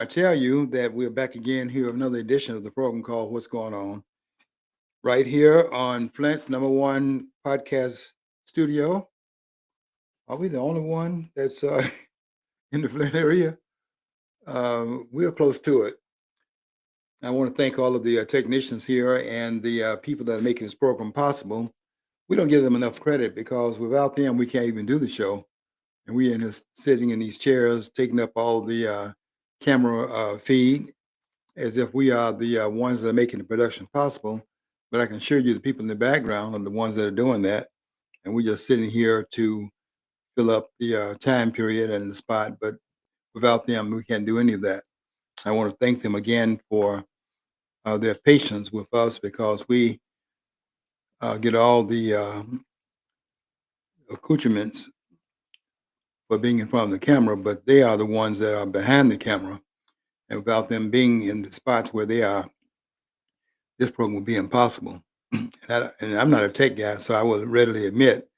I tell you that we're back again here with another edition of the program called What's Going On, right here on Flint's number one podcast studio. Are we the only one that's in the Flint area? We're close to it. I want to thank all of the technicians here and the people that are making this program possible. We don't give them enough credit because without them, we can't even do the show. And we end up sitting in these chairs, taking up all the camera feed as if we are the ones that are making the production possible. But I can assure you the people in the background are the ones that are doing that. And we're just sitting here to fill up the time period and the spot. But without them, we can't do any of that. I want to thank them again for their patience with us because we get all the accoutrements for being in front of the camera, but they are the ones that are behind the camera. And without them being in the spots where they are, this program would be impossible. And I'm not a tech guy, so I will readily admit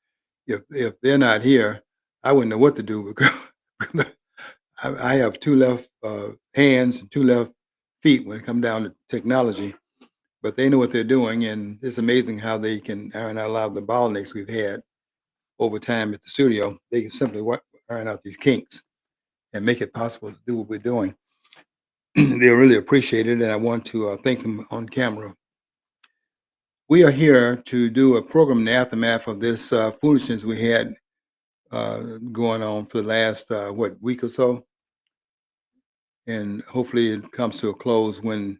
if they're not here, I wouldn't know what to do because I have two left hands and two left feet when it comes down to technology. But they know what they're doing, and it's amazing how they can iron out a lot of the bottlenecks we've had over time at the studio. They can simply iron out these kinks and make it possible to do what we're doing. They really appreciate it, and I want to thank them on camera. We are here to do a program in the aftermath of this foolishness we had going on for the last, week or so. And hopefully it comes to a close when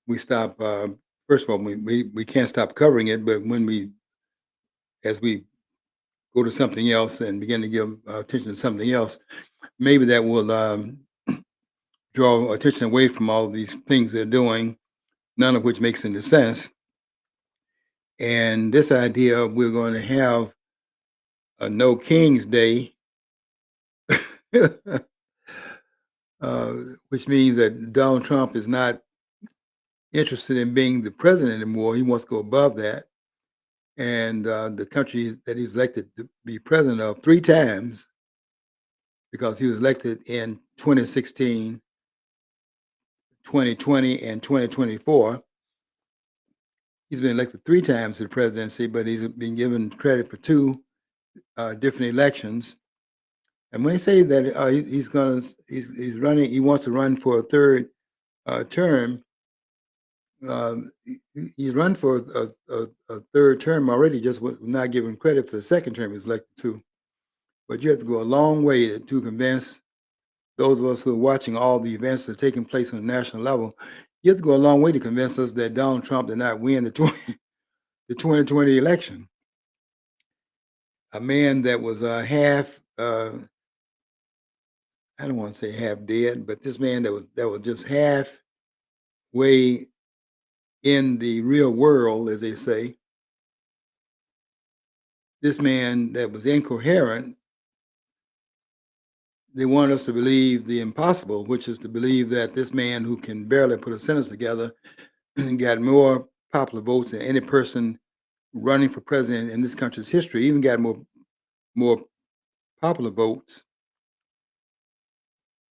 we stop. First of all, we can't stop covering it, but as we go to something else and begin to give attention to something else, maybe that will draw attention away from all of these things they're doing, none of which makes any sense. And this idea we're going to have a No King's Day, which means that Donald Trump is not interested in being the president anymore. He wants to go above that. And the country that he's elected to be president of three times, because he was elected in 2016, 2020, and 2024. He's been elected three times to the presidency, but he's been given credit for two different elections. And when they say that he's running, he wants to run for a third term. He run for a third term already, just was not given credit for the second term he was elected to. But you have to go a long way to convince those of us who are watching all the events that are taking place on the national level. You have to go a long way to convince us that Donald Trump did not win the 2020 election. A man that was half, I don't want to say half dead, but this man that was just halfway in the real world, as they say. This man that was incoherent, they want us to believe the impossible, which is to believe that this man who can barely put a sentence together got more popular votes than any person running for president in this country's history, even got more popular votes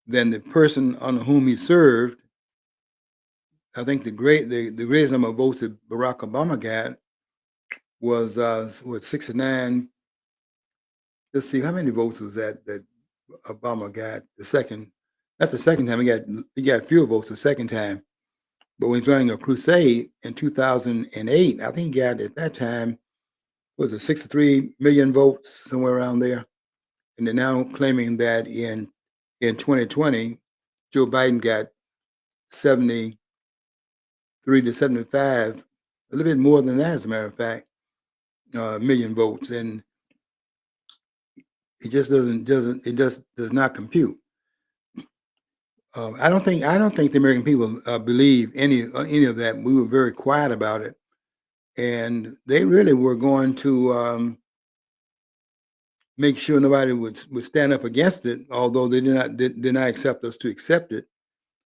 than the person on whom he served. I think the greatest number of votes that Barack Obama got was 69. Let's see, how many votes was that Obama got the second? Not the second time, he got fewer votes the second time. But when he was running a crusade in 2008, I think he got at that time, was it 63 million votes, somewhere around there. And they're now claiming that in 2020, Joe Biden got 73 to 75, a little bit more than that, as a matter of fact, million votes. And it just does not compute. I don't think the American people believe any of that. We were very quiet about it, and they really were going to make sure nobody would stand up against it. Although they did not accept us to accept it,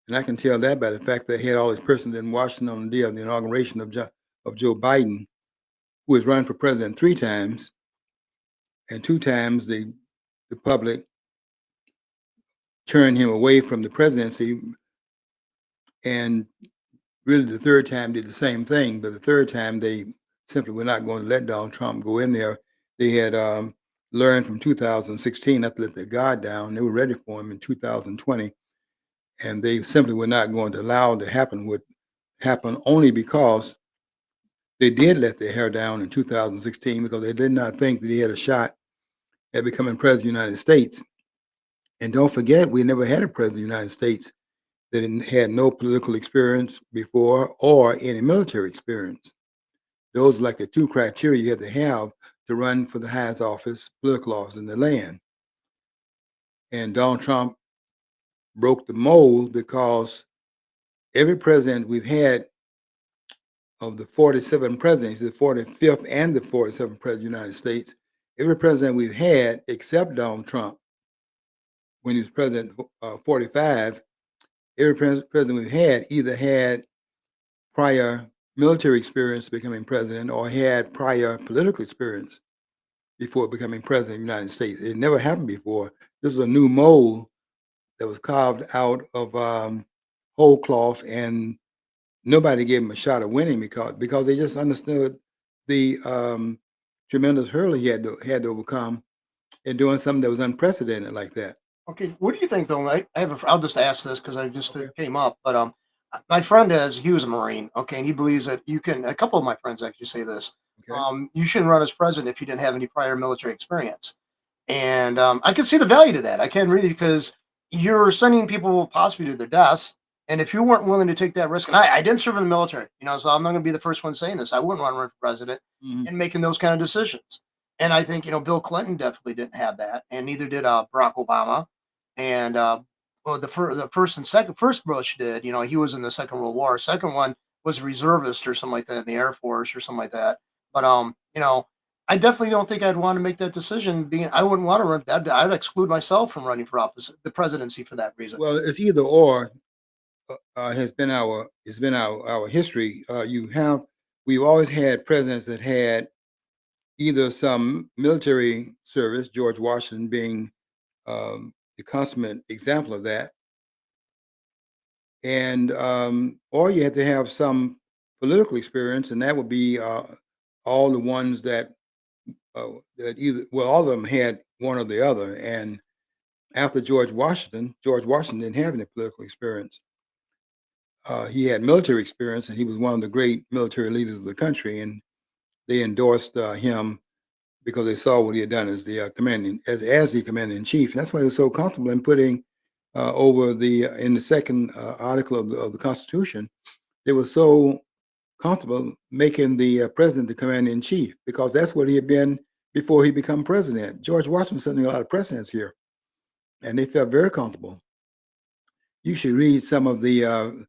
and I can tell that by the fact that they had all these persons in Washington on the day of the inauguration of Joe Biden, who was running for president three times, and two times the public turned him away from the presidency, and really the third time did the same thing. But the third time they simply were not going to let Donald Trump go in there. They had learned from 2016 not to let their guard down. They were ready for him in 2020, and they simply were not going to allow it to happen. Would happen only because they did let their hair down in 2016 because they did not think that he had a shot at becoming president of the United States. And don't forget, we never had a president of the United States that had no political experience before or any military experience. Those are like the two criteria you have to run for the highest office, political office in the land. And Donald Trump broke the mold because every president we've had of the 47 presidents, the 45th and the 47th president of the United States, every president we've had except Donald Trump, when he was president 45, every president we've had either had prior military experience becoming president or had prior political experience before becoming president of the United States. It never happened before. This is a new mold that was carved out of whole cloth, and nobody gave him a shot of winning because they just understood the tremendous hurdle he had to overcome in doing something that was unprecedented like that. Okay, what do you think though? I'll just ask this because I just came up, but my friend he was a Marine, okay, and he believes that you can. A couple of my friends actually say this. Okay. You shouldn't run as president if you didn't have any prior military experience, and I can see the value to that. I can really because you're sending people possibly to their deaths, and if you weren't willing to take that risk, and I didn't serve in the military, so I'm not going to be the first one saying this. I wouldn't want to run for president and making those kind of decisions. And I think Bill Clinton definitely didn't have that, and neither did Barack Obama. And well, the first and second first Bush did. He was in the Second World War. Second one was a reservist or something like that in the Air Force or something like that. But I definitely don't think I'd want to make that decision. Being I wouldn't want to run. I'd exclude myself from running for office, the presidency, for that reason. Well, it's either or. Has been our history. We've always had presidents that had either some military service, George Washington being the consummate example of that, and or you have to have some political experience, and that would be all the ones that all of them had one or the other. And after George Washington didn't have any political experience. He had military experience, and he was one of the great military leaders of the country, and they endorsed him because they saw what he had done as the the commander in chief. And that's why he was so comfortable in putting in the second article of the Constitution. They were so comfortable making the president the commander in chief because that's what he had been before he became president. George Washington was setting a lot of precedents here, and they felt very comfortable. You should read some of the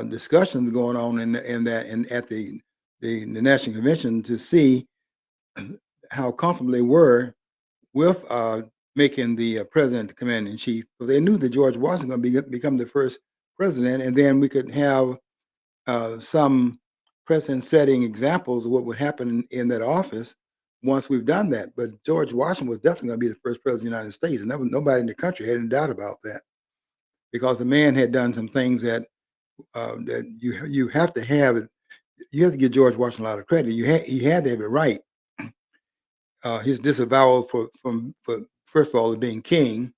discussions going on at the National Convention to see how comfortable they were with making the president the commander in chief, because they knew that George Washington was going to become the first president, and then we could have some precedent-setting examples of what would happen in that office once we've done that. But George Washington was definitely going to be the first president of the United States, and nobody in the country had any doubt about that, because the man had done some things that you have to have it. You have to give George Washington a lot of credit. He had to have it right. His disavowal for first of all being king,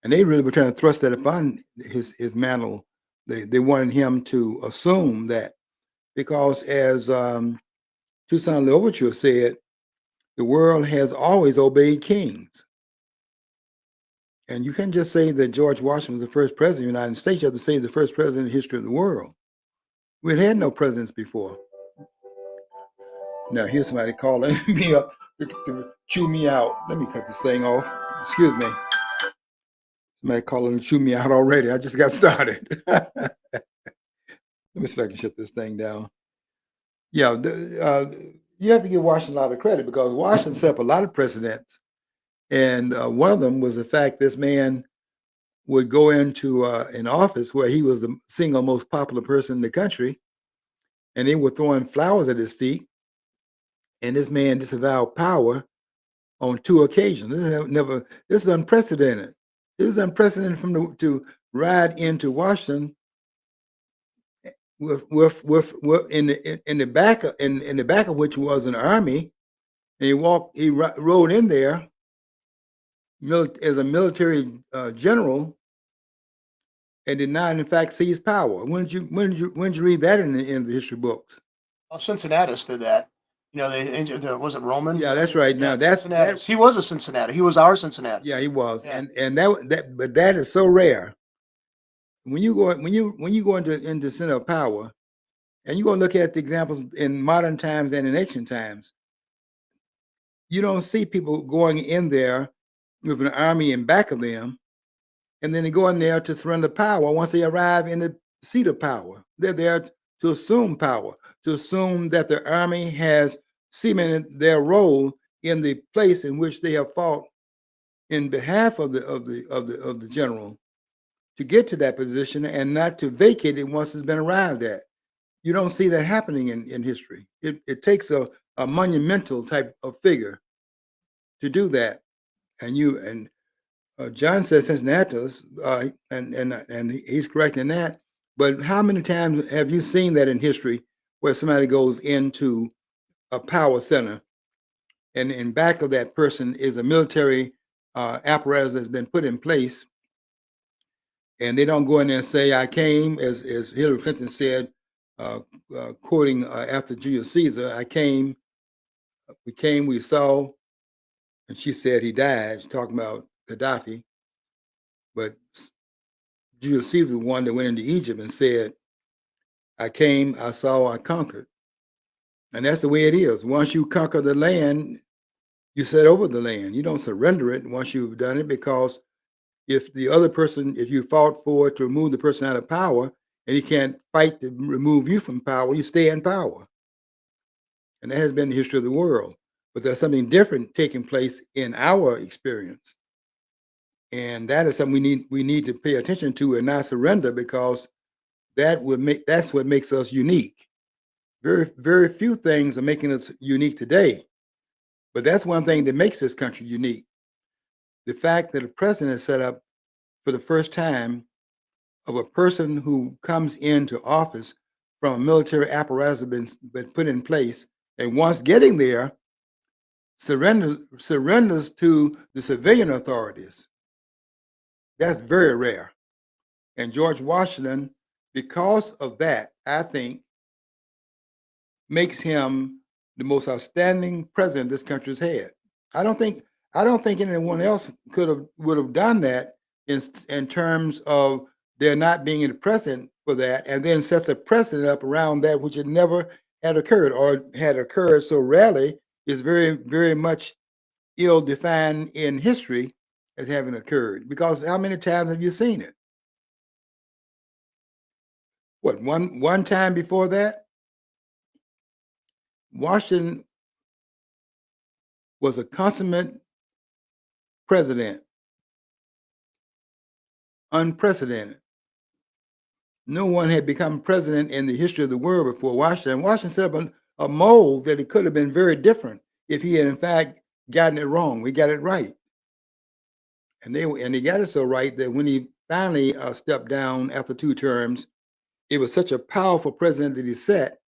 and they really were trying to thrust that upon his mantle. They wanted him to assume that, because as Toussaint Louverture said, the world has always obeyed kings. And you can't just say that George Washington was the first president of the United States. You have to say the first president in the history of the world. We had no presidents before. Now, here's somebody calling me up to chew me out. Let me cut this thing off. Excuse me. Somebody calling to chew me out already. I just got started. Let me see if I can shut this thing down. Yeah, you have to give Washington a lot of credit, because Washington set up a lot of precedents. And one of them was the fact this man would go into an office where he was the single most popular person in the country, and they were throwing flowers at his feet. And this man disavowed power on 2 occasions. This is unprecedented. It was unprecedented to ride into Washington with in the back of, in the back of which was an army, and he rode in there as a military general, and did not in fact seize power. When did you read that in the history books? Well, Cincinnatus did that. You know, was it Roman? Yeah, that's right. Now Yeah, that's Cincinnatus. He was a Cincinnati. He was our Cincinnati. yeah, he was, Yeah. and that but that is so rare. When you go into center of power, and you go look at the examples in modern times and in ancient times, you don't see people going in there with an army in back of them, and then they go in there to surrender power once they arrive in the seat of power. They're there to assume power, to assume that the army has cemented their role in the place in which they have fought in behalf of the general to get to that position, and not to vacate it once it's been arrived at. You don't see that happening in history. It takes a monumental type of figure to do that. And John says Cincinnatus, and he's correct in that. But how many times have you seen that in history where somebody goes into a power center, and in back of that person is a military apparatus that's been put in place, and they don't go in there and say, "I came," as Hillary Clinton said, quoting after Julius Caesar, we saw," and she said he died. She's talking about Gaddafi, but Julius Caesar was one that went into Egypt and said, "I came, I saw, I conquered." And that's the way it is. Once you conquer the land, you set over the land. You don't surrender it once you've done it, because if you fought for to remove the person out of power, and he can't fight to remove you from power, you stay in power. And that has been the history of the world. But there's something different taking place in our experience. And that is something we need to pay attention to and not surrender, because that's what makes us unique. Very, very few things are making us unique today. But that's one thing that makes this country unique. The fact that a president is set up for the first time of a person who comes into office from a military apparatus that's been put in place, and once getting there, surrenders to the civilian authorities. That's very rare. And George Washington, because of that, I think, makes him the most outstanding president this country's had. I don't think anyone else would have done that in terms of there not being a precedent for that, and then sets a precedent up around that which had never had occurred, or had occurred so rarely is very, very much ill defined in history as having occurred. Because how many times have you seen it? What, one time before that? Washington was a consummate president, unprecedented. No one had become president in the history of the world before Washington. Washington set up a mold that it could have been very different if he had in fact gotten it wrong. We got it right, and he got it so right that when he finally stepped down after 2 terms, it was such a powerful president that he set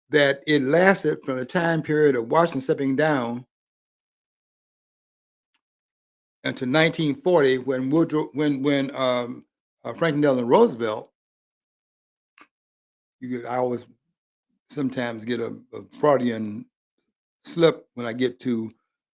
that it lasted from the time period of Washington stepping down until 1940, when Franklin Delano Roosevelt. I always sometimes get a Freudian slip when I get to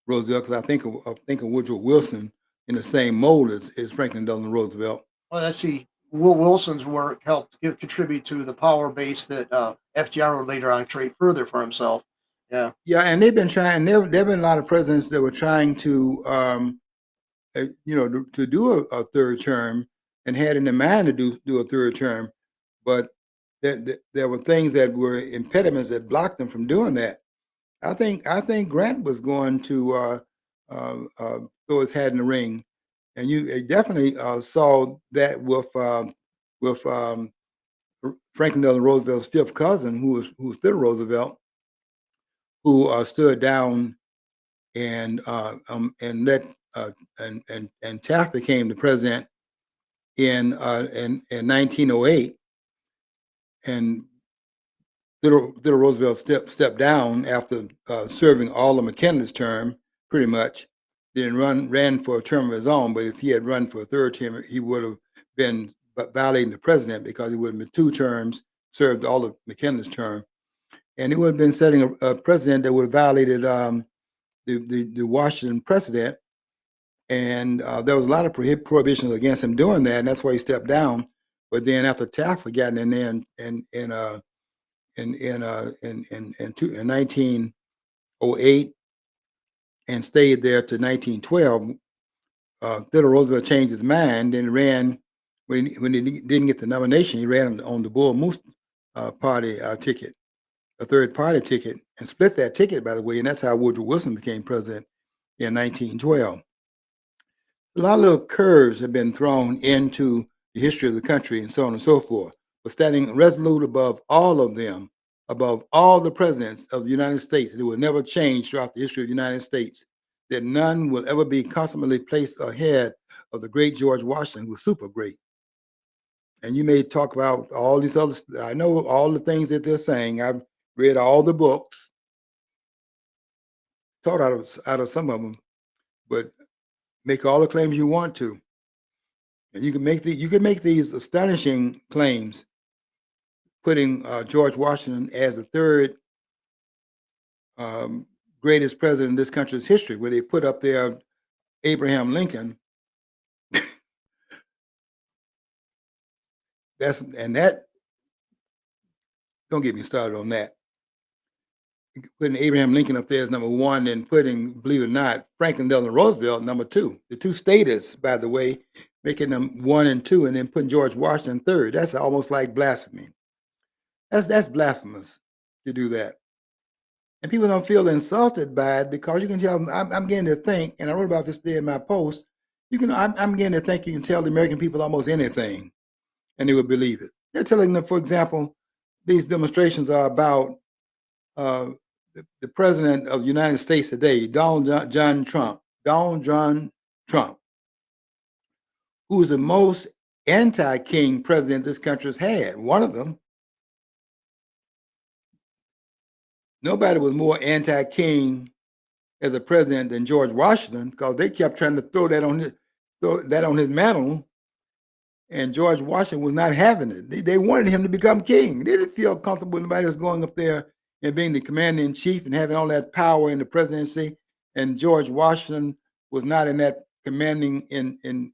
Roosevelt, because I think of Woodrow Wilson in the same mold as Franklin Delano Roosevelt. Well, let's see. Will Wilson's work helped contribute to the power base that FDR would later on create further for himself. Yeah. Yeah, and they've been trying. There've been a lot of presidents that were trying to, to do a third term, and had in their mind to do a third term, but there were things that were impediments that blocked them from doing that. I think Grant was going to throw his hat in the ring, and you definitely saw that with Franklin Delano Roosevelt's fifth cousin, who was Theodore Roosevelt, who stood down and let and Taft became the president in 1908, and Theodore Roosevelt stepped down after serving all of McKinley's term, pretty much. Didn't ran for a term of his own, but if he had run for a third term, he would have been violating the president because he would have been 2 terms, served all of McKinley's term, and he would have been setting a president that would have violated the Washington precedent. And there was a lot of prohibitions against him doing that, and that's why he stepped down. But then after Taft had gotten in there in 1908 and stayed there to 1912, Theodore Roosevelt changed his mind and ran when he didn't get the nomination. He ran on the Bull Moose party ticket, a third party ticket, and split that ticket, by the way. And that's how Woodrow Wilson became president in 1912. A lot of little curves have been thrown into the history of the country and so on and so forth. But standing resolute above all of them, above all the presidents of the United States, it will never change throughout the history of the United States, that none will ever be consummately placed ahead of the great George Washington, who was super great. And you may talk about all these other, I know all the things that they're saying. I've read all the books, taught out of some of them, but make all the claims you want to. And you can make these astonishing claims, putting George Washington as the third greatest president in this country's history, where they put up there Abraham Lincoln. That don't get me started on that. Putting Abraham Lincoln up there as number one, and putting, believe it or not, Franklin Delano Roosevelt number two. The two statists, by the way, making them 1 and 2, and then putting George Washington third. That's almost like blasphemy. That's blasphemous to do that. And people don't feel insulted by it because you can tell them, I'm getting to think, and I wrote about this today in my post, I'm getting to think you can tell the American people almost anything, and they would believe it. They're telling them, for example, these demonstrations are about the president of the United States today, Donald John Trump, who is the most anti-king president this country's had. One of them. Nobody was more anti-king as a president than George Washington, because they kept trying to throw that on his mantle, and George Washington was not having it. They wanted him to become king. They didn't feel comfortable with anybody else going up there and being the commander in chief and having all that power in the presidency. And George Washington was not in that commanding in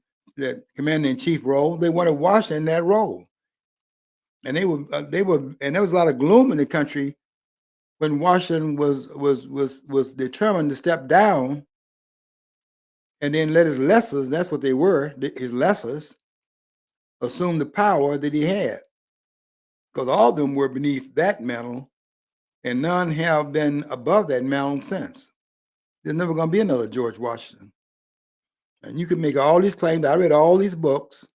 chief role. They wanted Washington in that role, and they were, and there was a lot of gloom in the country when Washington was determined to step down and then let his lessers, that's what they were, his lessers, assume the power that he had. Because all of them were beneath that mantle, and none have been above that mantle since. There's never going to be another George Washington. And you can make all these claims. I read all these books.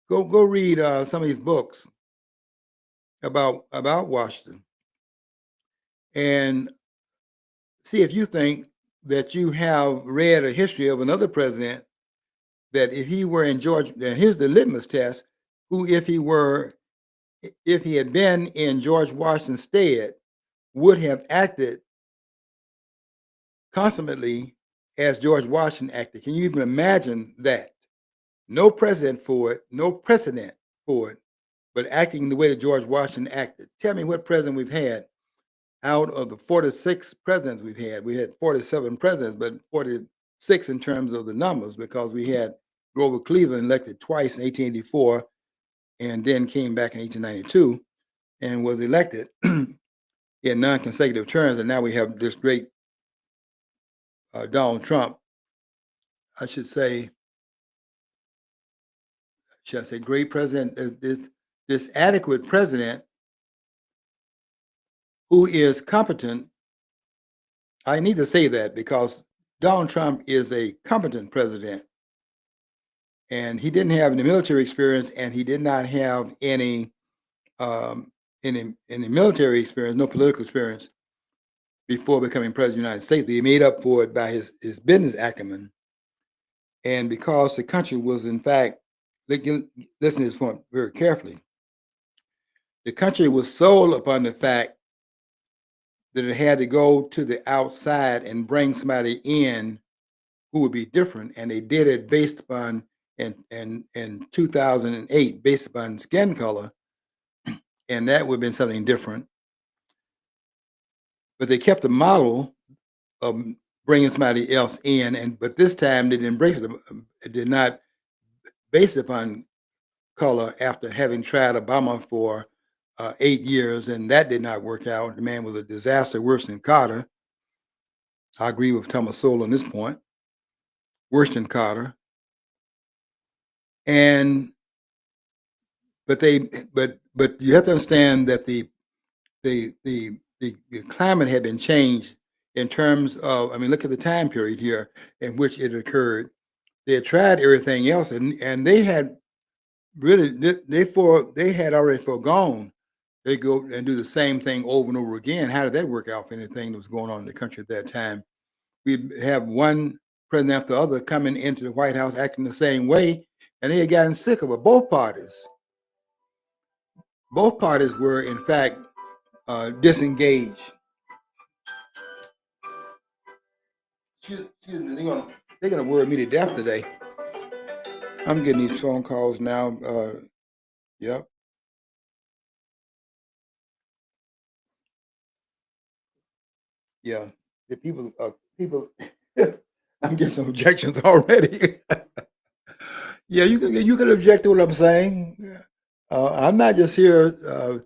Go read some of these books about Washington, and see if you think that you have read a history of another president that if he were in George, and here's the litmus test, who if he had been in George Washington's stead, would have acted consummately as George Washington acted. Can you even imagine that? No precedent for it, but acting the way that George Washington acted. Tell me what president we've had out of the 46 presidents we've had. We had 47 presidents, but 46 in terms of the numbers, because we had Grover Cleveland elected twice in 1884 and then came back in 1892 and was elected in non-consecutive terms. And now we have this great Donald Trump, should I say great president, this adequate president who is competent. I need to say that because Donald Trump is a competent president, and he didn't have any military experience, and he did not have any military experience, no political experience. before becoming president of the United States. He made up for it by his business acumen. And because the country was, in fact, listen to this point very carefully, the country was sold upon the fact that it had to go to the outside and bring somebody in who would be different. And they did it based upon, in 2008, based upon skin color. And that would have been something different. But they kept the model of bringing somebody else in, but this time they didn't embrace it. It did not base it upon color after having tried Obama for 8 years, and that did not work out. The man was a disaster, worse than Carter. I agree with Thomas Sowell on this point. Worse than Carter. And but you have to understand that the climate had been changed in terms of, I mean, look at the time period here in which it occurred. They had tried everything else, and they had really they had already foregone. They go and do the same thing over and over again. How did that work out for anything that was going on in the country at that time? We'd have one president after the other coming into the White House acting the same way, and they had gotten sick of it. Both parties were, in fact, disengaged. Excuse me, they're gonna worry me to death today. I'm getting these phone calls now. Yep. Yeah. The people. I'm getting some objections already. Yeah, you can object to what I'm saying. I'm not just here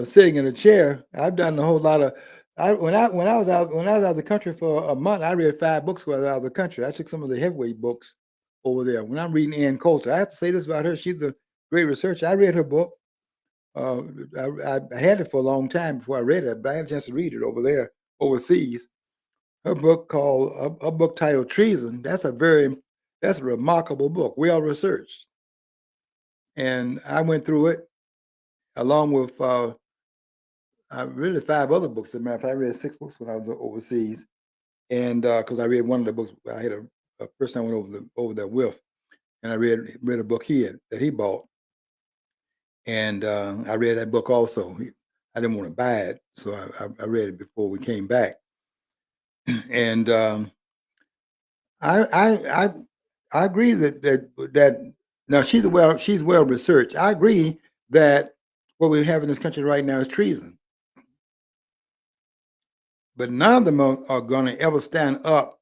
sitting in a chair. I've done a whole lot of. When I was out of the country for a month, I read 5 books while I was out of the country. I took some of the heavyweight books over there. When I'm reading Ann Coulter, I have to say this about her. She's a great researcher. I read her book. I had it for a long time before I read it, but I had a chance to read it over there overseas. Her book a book titled Treason. That's a remarkable book, well researched. And I went through it along with really 5 other books. As a matter of fact, I read 6 books when I was overseas, and because I read one of the books, I had a person I went over there with, and I read a book that he bought, and I read that book also. I didn't want to buy it, so I read it before we came back, and I agree that now she's well researched. I agree that what we have in this country right now is treason. But none of them are going to ever stand up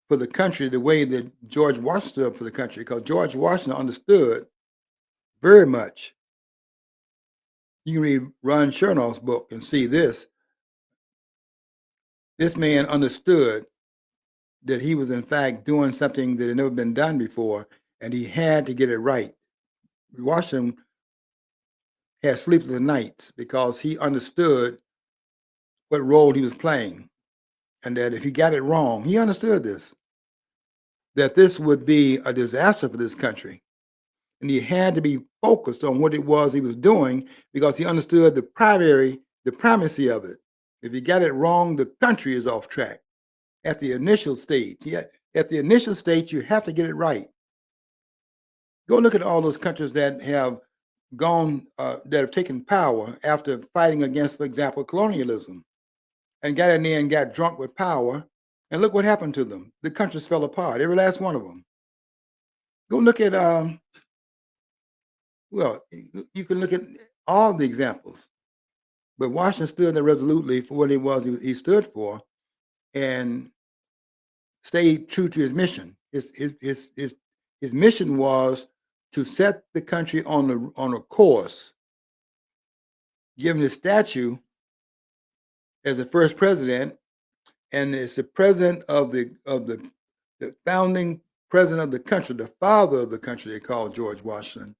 for the country the way that George Washington stood up for the country, because George Washington understood very much. You can read Ron Chernoff's book and see this. This man understood that he was, in fact, doing something that had never been done before, and he had to get it right. Washington had sleepless nights because he understood what role he was playing, and that if he got it wrong, he understood that this would be a disaster for this country. And he had to be focused on what it was he was doing, because he understood the primacy of it. If you got it wrong, the country is off track at the initial stage. At the initial stage, you have to get it right. Go look at all those countries that have that have taken power after fighting against, for example, colonialism, and got in there and got drunk with power. And look what happened to them. The countries fell apart, every last one of them. Go look at, well, you can look at all the examples. But Washington stood there resolutely for what it was he stood for, and stayed true to his mission. His mission was to set the country on a course, given his statue as the first president, and it's the president of the founding president of the country, the father of the country, they called George Washington.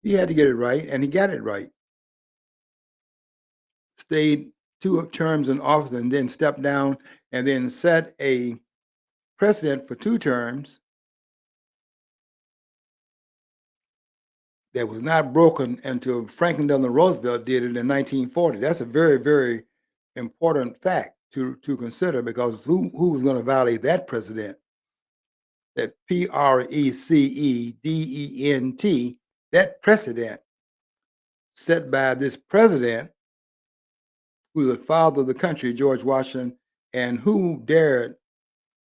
He had to get it right, and he got it right. Stayed 2 terms in office and then stepped down, and then set a precedent for 2 terms that was not broken until Franklin Delano Roosevelt did it in 1940. That's a very, very important fact. to consider, because who's going to violate that precedent? That precedent, that precedent set by this president, who's the father of the country, George Washington, and who dared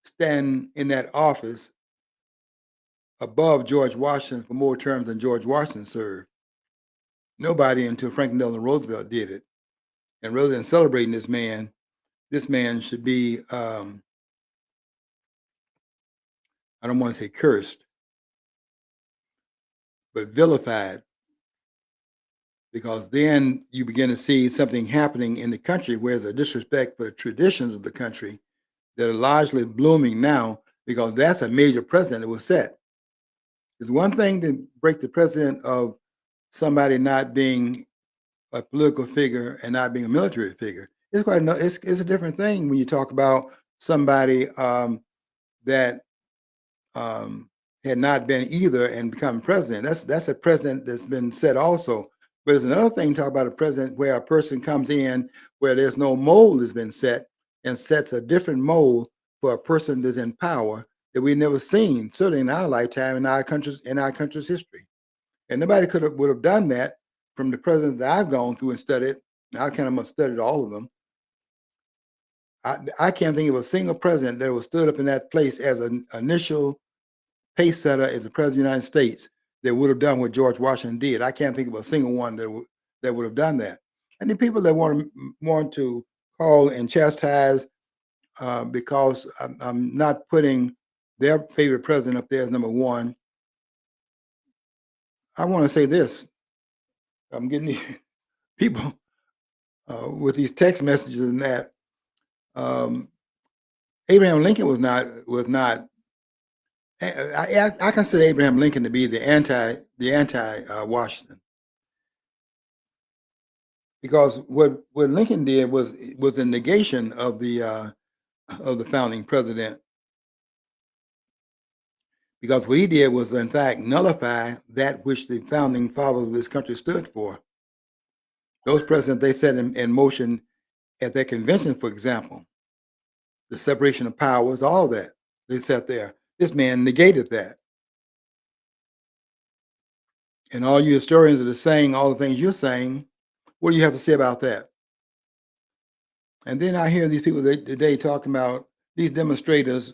stand in that office above George Washington for more terms than George Washington served? Nobody until Franklin Delano Roosevelt did it. And rather than celebrating this man should be, I don't want to say cursed, but vilified, because then you begin to see something happening in the country where there's a disrespect for the traditions of the country that are largely blooming now, because that's a major precedent that was set. It's one thing to break the precedent of somebody not being a political figure and not being a military figure. It's a different thing when you talk about somebody that had not been either and become president. That's a precedent that's been set also. But there's another thing to talk about a president where a person comes in where there's no mold has been set and sets a different mold for a person that's in power that we've never seen, certainly in our lifetime, in our country's history. And nobody would have done that from the presidents that I've gone through and studied. I kind of studied all of them. I can't think of a single president that was stood up in that place as an initial pace setter as the president of the United States that would have done what George Washington did. I can't think of a single one that would have done that. And the people that want to call and chastise because I'm not putting their favorite president up there as number one. I want to say this. I'm getting people with these text messages and that. Abraham Lincoln was not. I consider Abraham Lincoln to be the anti Washington, because what Lincoln did was a negation of the founding president, because what he did was in fact nullify that which the founding fathers of this country stood for. Those presidents they set in motion at their convention, for example, the separation of powers, all that they set there. This man negated that. And all you historians that are saying all the things you're saying, what do you have to say about that? And then I hear these people today talking about these demonstrators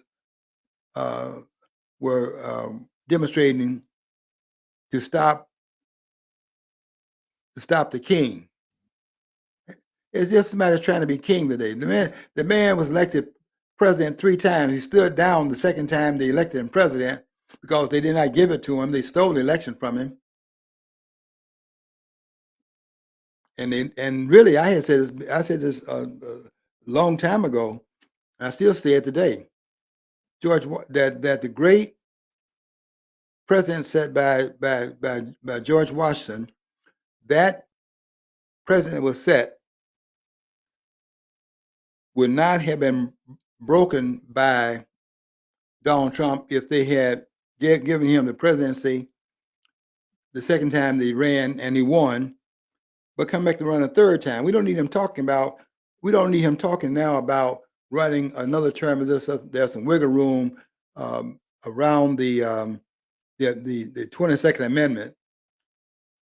were demonstrating to stop the king, as if somebody's trying to be king today. The man was elected president 3 times. He stood down the second time they elected him president because they did not give it to him. They stole the election from him. And really, I said this a long time ago. I still say it today. That the great president set by George Washington, that president was set, would not have been broken by Donald Trump if they had given him the presidency the second time they ran and he won, but come back to run a third time. We don't need him talking now about running another term as if there's some wiggle room around the 22nd Amendment.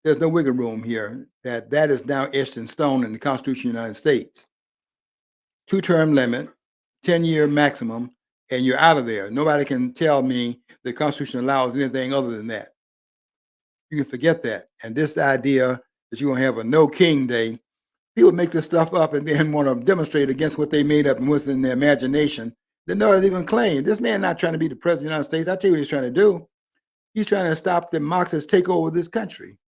There's no wiggle room here. That is now etched in stone in the Constitution of the United States. 2-term limit, 10-year maximum, and you're out of there. Nobody can tell me the Constitution allows anything other than that. You can forget that. And this idea that you're going to have a no king day, people make this stuff up and then want to demonstrate against what they made up and what's in their imagination. Then no one's even claimed. This man not trying to be the president of the United States. I tell you what he's trying to do. He's trying to stop the Marxists take over this country.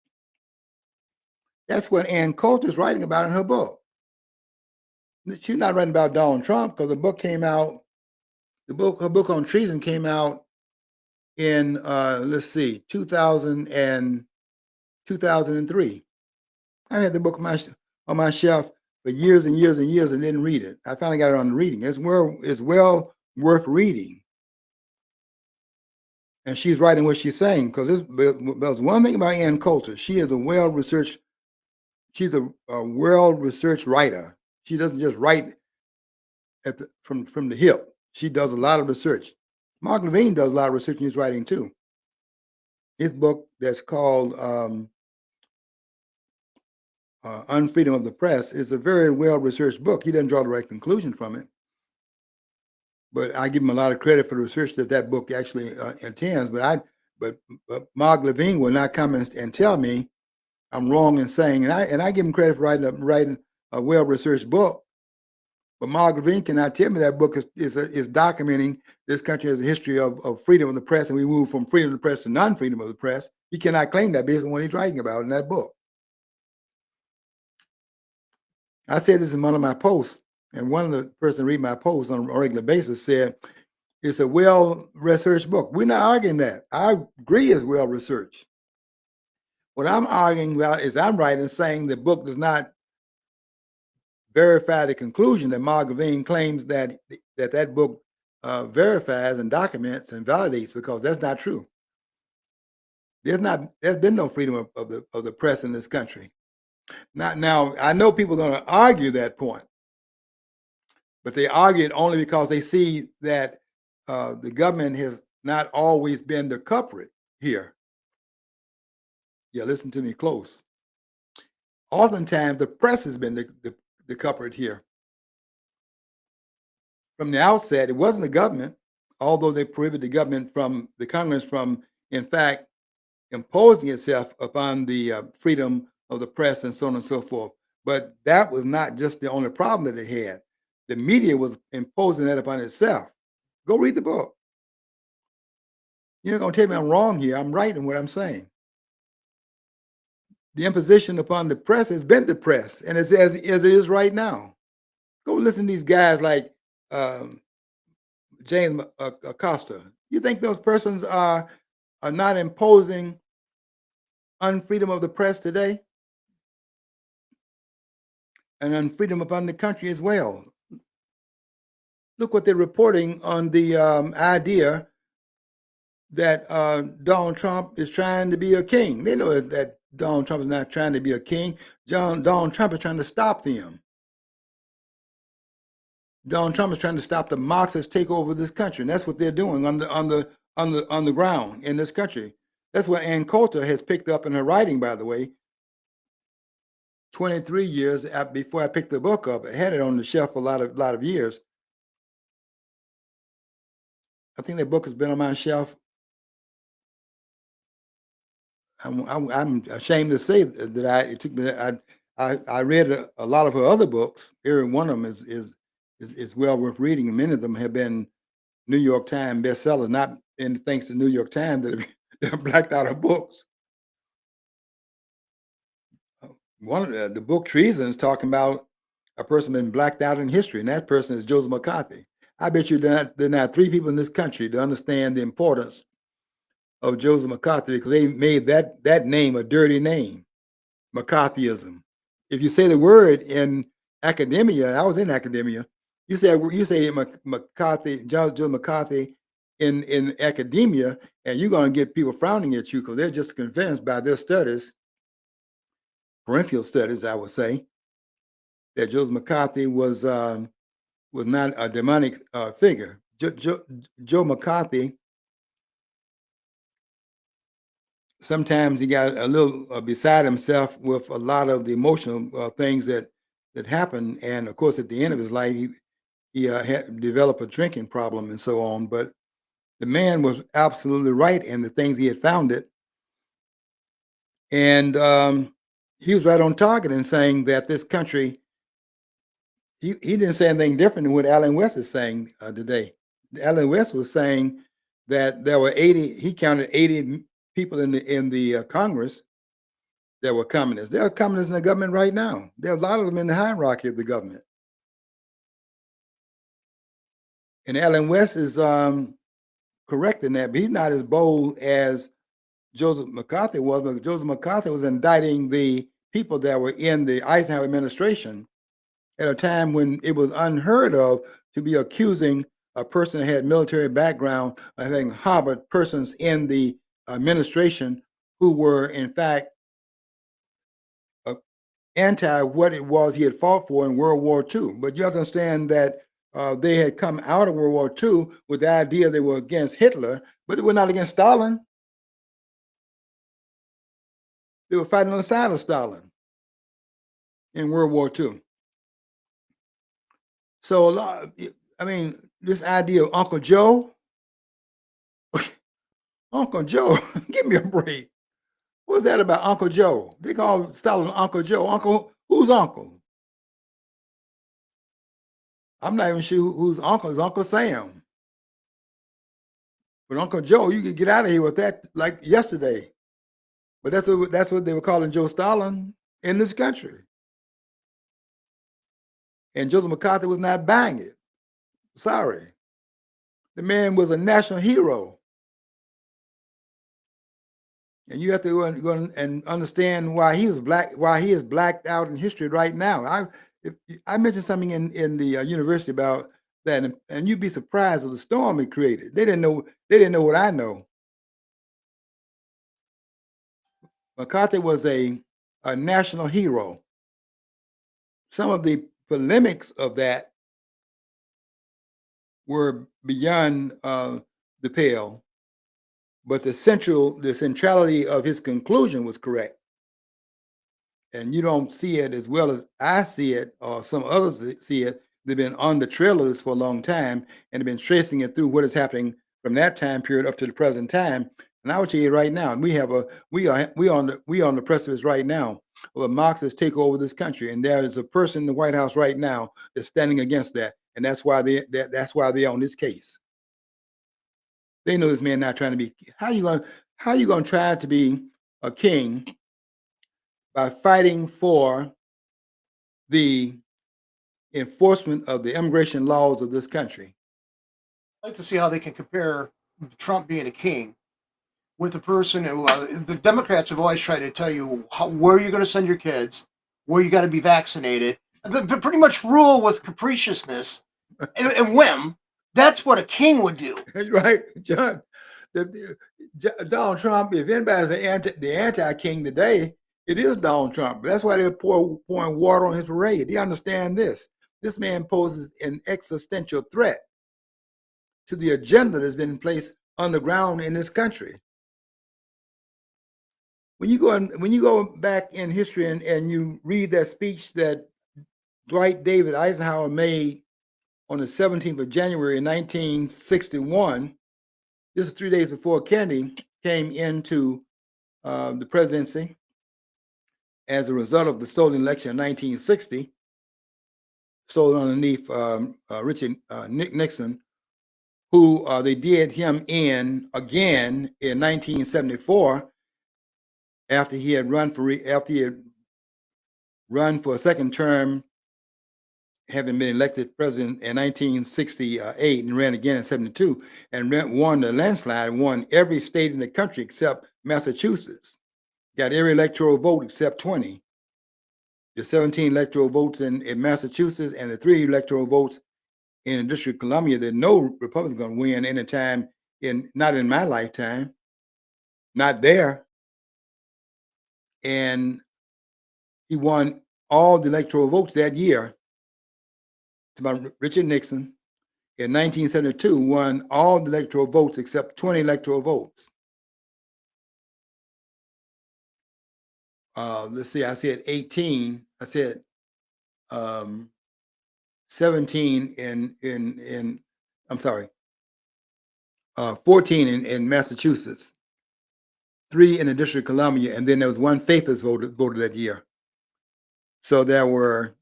That's what Ann Coulter is writing about in her book. She's not writing about Donald Trump because the book came out. Her book on treason came out in 2003. I had the book on my shelf for years and years and years and didn't read it. I finally got it on the reading. It's well worth reading. And she's writing what she's saying, because there's one thing about Ann Coulter. She is a well-researched writer. She doesn't just write from the hip. She does a lot of research. Mark Levine does a lot of research in his writing too. His book that's called Unfreedom of the Press is a very well-researched book. He doesn't draw the right conclusion from it, but I give him a lot of credit for the research that book actually intends. But Mark Levine will not come and tell me I'm wrong in saying, and I give him credit for writing a well-researched book. But Mark Levine cannot tell me that book is documenting this country has a history of freedom of the press, and we move from freedom of the press to non-freedom of the press. He cannot claim that based on what he's writing about in that book. I said this in one of my posts, and one of the person read my posts on a regular basis said, it's a well-researched book. We're not arguing that. I agree it's well-researched. What I'm arguing about is I'm writing saying the book does not verify the conclusion that Mark Levine claims that book verifies and documents and validates, because that's not true. There's been no freedom of the press in this country. Now I know people are going to argue that point, but they argue it only because they see that the government has not always been the culprit here. Yeah, listen to me close. Oftentimes, the press has been the culprit here. From the outset, it wasn't the government, although they prohibited the Congress from, in fact, imposing itself upon the freedom of the press and so on and so forth. But that was not just the only problem that it had. The media was imposing that upon itself. Go read the book. You're not going to tell me I'm wrong here. I'm right in what I'm saying. The imposition upon the press has been the press, and it's as it is right now. Go listen to these guys like James Acosta. You think those persons are not imposing unfreedom of the press today? And unfreedom upon the country as well. Look what they're reporting on the idea that Donald Trump is trying to be a king. They know that Donald Trump is not trying to be a king. Donald Trump is trying to stop them. Donald Trump is trying to stop the Marxists take over this country, and that's what they're doing on the ground in this country. That's what Ann Coulter has picked up in her writing, by the way. 23 years before I picked the book up, I had it on the shelf for a lot of years. I think that book has been on my shelf. I'm ashamed to say that I read a lot of her other books. Every one of them is well worth reading. And many of them have been New York Times bestsellers, not thanks to New York Times that have blacked out her books. One of the book Treason is talking about a person been blacked out in history, and that person is Joseph McCarthy. I bet you there are not three people in this country to understand the importance of Joseph McCarthy, because they made that name a dirty name, McCarthyism. If you say the word in academia, I was in academia, you say McCarthy, Joseph McCarthy in academia, and you're going to get people frowning at you because they're just convinced by their studies, parental studies, I would say, that Joseph McCarthy was not a demonic figure. Joe McCarthy, sometimes he got a little beside himself with a lot of the emotional things that happened, and of course, at the end of his life, he had developed a drinking problem and so on. But the man was absolutely right in the things he had founded, and he was right on target in saying that this country. He didn't say anything different than what Alan West is saying today. Alan West was saying that there were 80. He counted 80 people in the Congress that were communists. There are communists in the government right now. There are a lot of them in the hierarchy of the government. And Alan West is correct in that, but he's not as bold as Joseph McCarthy was. But Joseph McCarthy was indicting the people that were in the Eisenhower administration at a time when it was unheard of to be accusing a person that had military background of having harbored persons in the administration who were, in fact, anti what it was he had fought for in World War II. But you have to understand that they had come out of World War II with the idea they were against Hitler, but they were not against Stalin. They were fighting on the side of Stalin in World War II. So a lot, I mean, this idea of Uncle Joe, Uncle Joe, give me a break. What's that about Uncle Joe? They call Stalin Uncle Joe. Uncle, who's uncle? I'm not even sure whose uncle is Uncle Sam. But Uncle Joe, you could get out of here with that like yesterday. But that's what they were calling Joe Stalin in this country. And Joseph McCarthy was not buying it. Sorry. The man was a national hero. And you have to go and understand why he was black, why he is blacked out in history right now. I mentioned something in the university about that, and you'd be surprised of the storm it created. They didn't know what I know. McCarthy was a national hero. Some of the polemics of that were beyond the pale, but the centrality of his conclusion was correct. And you don't see it as well as I see it, or some others see it. They've been on the trail of this for a long time and have been tracing it through what is happening from that time period up to the present time. And I will tell you right now, and we on the precipice right now of a Marxist takeover over this country, and there is a person in the White House right now that's standing against that, and that's why they're on this case. They know this man not trying to be. How you gonna try to be a king by fighting for the enforcement of the immigration laws of this country? I'd like to see how they can compare Trump being a king with a person who the Democrats have always tried to tell you where you're going to send your kids, where you got to be vaccinated, but pretty much rule with capriciousness and whim. That's what a king would do. Right, John. Donald Trump, if anybody's the anti-king today, it is Donald Trump. That's why they're pouring water on his parade. They understand this. This man poses an existential threat to the agenda that's been placed on the ground in this country. When you go back in history and you read that speech that Dwight David Eisenhower made on the 17th of January 1961, this is 3 days before Kennedy came into the presidency as a result of the stolen election in 1960, stolen underneath Richard Nixon, who they did him in again in 1974 after he had run for a second term, having been elected president in 1968 and ran again in 72 and won the landslide, won every state in the country except Massachusetts. Got every electoral vote except 20. The 17 electoral votes in Massachusetts and the 3 electoral votes in the District of Columbia that no Republican going to win anytime not in my lifetime, not there. And he won all the electoral votes that year. About Richard Nixon in 1972 won all the electoral votes except 20 electoral votes. Let's see, I said 18. I said 17 I'm sorry, 14 in Massachusetts, 3 in the District of Columbia, and then there was 1 faithless voted that year. So there were,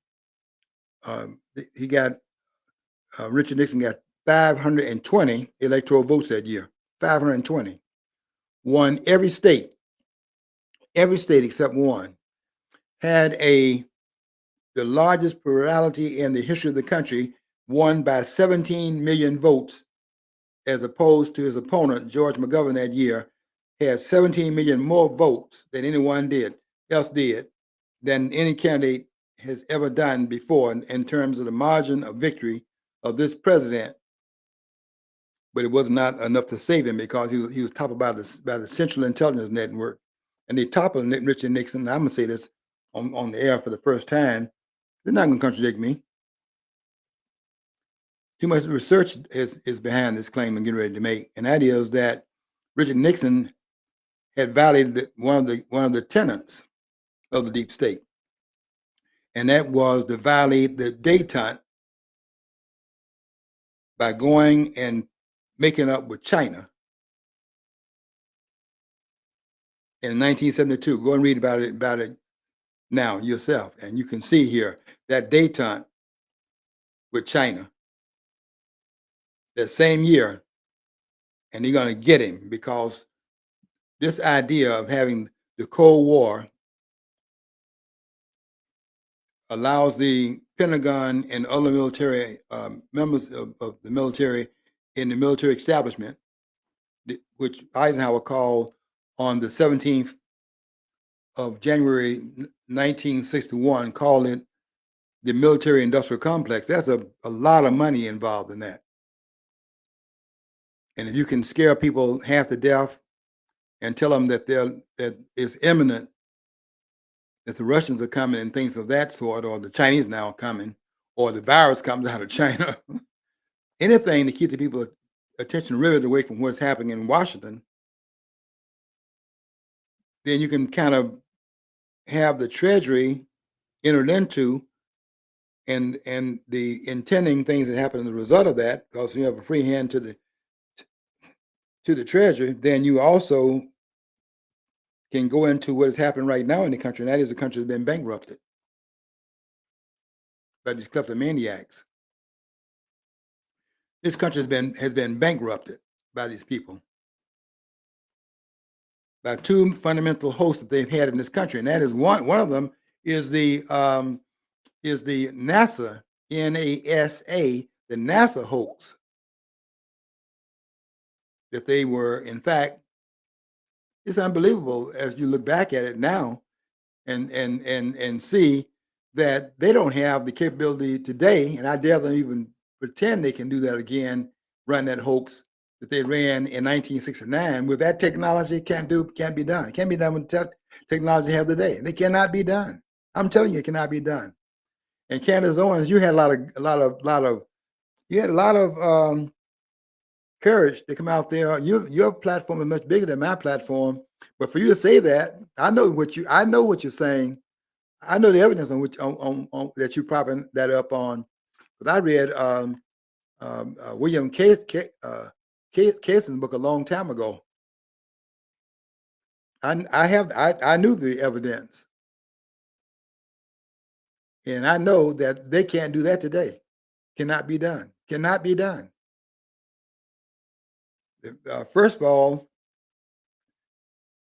Richard Nixon got 520 electoral votes that year, 520. Won every state except 1. Had the largest plurality in the history of the country, won by 17 million votes, as opposed to his opponent, George McGovern, that year, had 17 million more votes than anyone else did, than any candidate has ever done before in terms of the margin of victory of this president. But it was not enough to save him because he was toppled by the Central Intelligence Network. And they toppled Richard Nixon. And I'm going to say this on the air for the first time. They're not going to contradict me. too much research is behind this claim I'm getting ready to make, and that is that Richard Nixon had violated one of the tenets of the deep state, and that was to violate the détente by going and making up with China in 1972. Go and read about it now yourself, and you can see here that détente with China that same year, and they're going to get him because this idea of having the Cold War allows the Pentagon and other military members of the military in the military establishment, which Eisenhower called on the 17th of January 1961, called it the military industrial complex. That's a lot of money involved in that. And if you can scare people half to death and tell them that it's imminent, that the Russians are coming and things of that sort, or the Chinese now are coming, or the virus comes out of China, anything to keep the people's attention riveted away from what's happening in Washington, then you can kind of have the Treasury entered into and the intending things that happen as a result of that, because you have a free hand to the Treasury, then you also can go into what is happening right now in the country, and that is the country has been bankrupted by these kleptomaniacs. This country has been bankrupted by these people, by two fundamental hosts that they've had in this country, and that is one of them is the NASA, NASA, the NASA hoax, that they were, in fact, it's unbelievable as you look back at it now and see that they don't have the capability today, and I dare them even pretend they can do that again, run that hoax that they ran in 1969 with that technology. Can't be done. It can't be done with the technology they have today. They cannot be done. I'm telling you, it cannot be done. And Candace Owens, you had a lot of courage to come out there. Your platform is much bigger than my platform, but for you to say that, I know what you're saying. I know the evidence on which on that you propping that up on. But I read William Cason's book a long time ago. I knew the evidence, and I know that they can't do that today. Cannot be done. Cannot be done. First of all,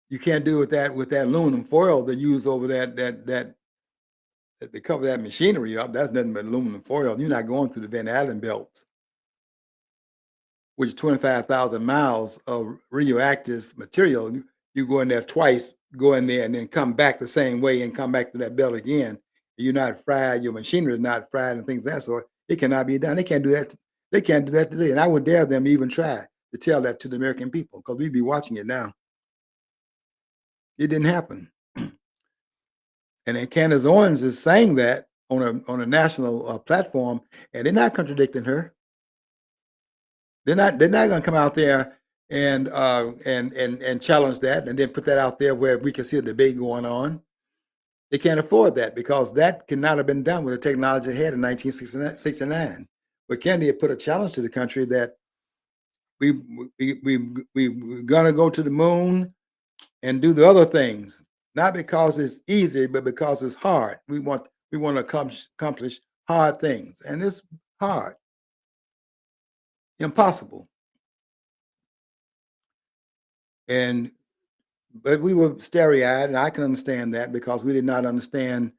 you can't do with that aluminum foil they use over that they cover that machinery up. That's nothing but aluminum foil. You're not going through the Van Allen belts, which is 25,000 miles of radioactive material. You go in there twice, go in there and then come back the same way and come back to that belt again. You're not fried. Your machinery is not fried and things of that sort. It cannot be done. They can't do that. They can't do that today. And I would dare them even try to tell that to the American people, because we'd be watching it now. It didn't happen. And then Candace Owens is saying that on a national platform, and they're not contradicting her. They're not going to come out there and challenge that and then put that out there where we can see a debate going on. They can't afford that, because that could not have been done with the technology they had in 1969. But Kennedy had put a challenge to the country that we're going to go to the moon and do the other things, not because it's easy, but because it's hard. We want to accomplish hard things, and it's hard, impossible. But we were starry-eyed, and I can understand that, because we did not understand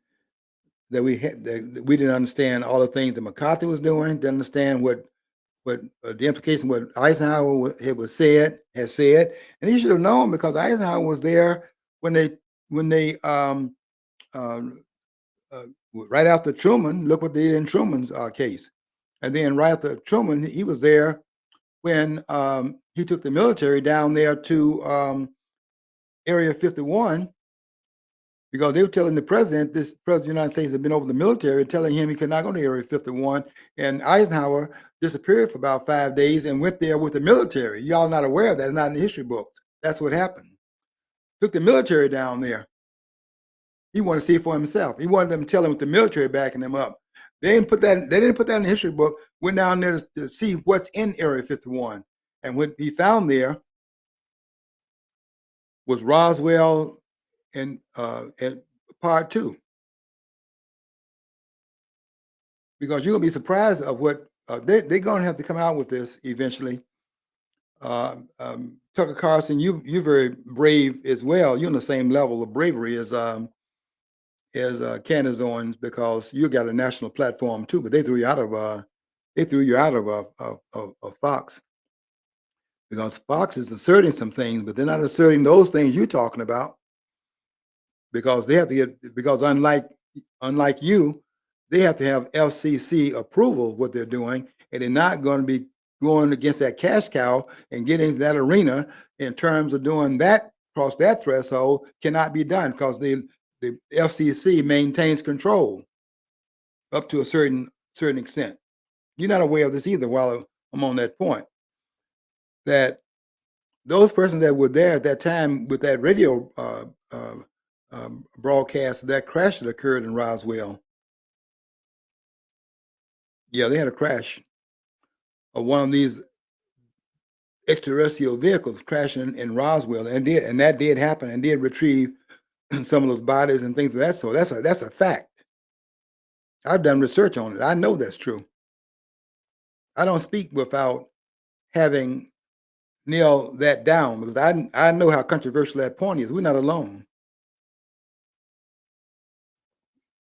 that we didn't understand all the things that McCarthy was doing. Didn't understand what the implication what Eisenhower has said, and he should have known, because Eisenhower was there when they right after Truman. Look what they did in Truman's case, and then right after Truman, he was there when he took the military down there to Area 51 because they were telling the president, this president of the United States had been over the military, telling him he could not go to Area 51. And Eisenhower disappeared for about 5 days and went there with the military. Y'all not aware of that, not in the history books. That's what happened. Took the military down there. He wanted to see for himself. He wanted them to tell him with the military backing him up. They didn't put that in the history book. Went down there to see what's in Area 51. And what he found there was Roswell and part 2. Because you're gonna be surprised of what they're gonna have to come out with this eventually. Tucker Carlson, you're very brave as well. You're on the same level of bravery as Candace Owens, because you got a national platform too. But they threw you out of Fox, because Fox is asserting some things, but they're not asserting those things you're talking about, because they have to get, because unlike you, they have to have FCC approval of what they're doing, and they're not going to be going against that cash cow and getting into that arena in terms of doing that, cross that threshold, cannot be done, because the FCC maintains control up to a certain extent. You're not aware of this either. While I'm on that point, that those persons that were there at that time with that radio broadcast, that crash that occurred in Roswell. Yeah, they had a crash of one of these extraterrestrial vehicles crashing in Roswell, and that did happen, and did retrieve some of those bodies and things of that sort. That's a fact. I've done research on it. I know that's true. I don't speak without having nailed that down, because I know how controversial that point is. We're not alone.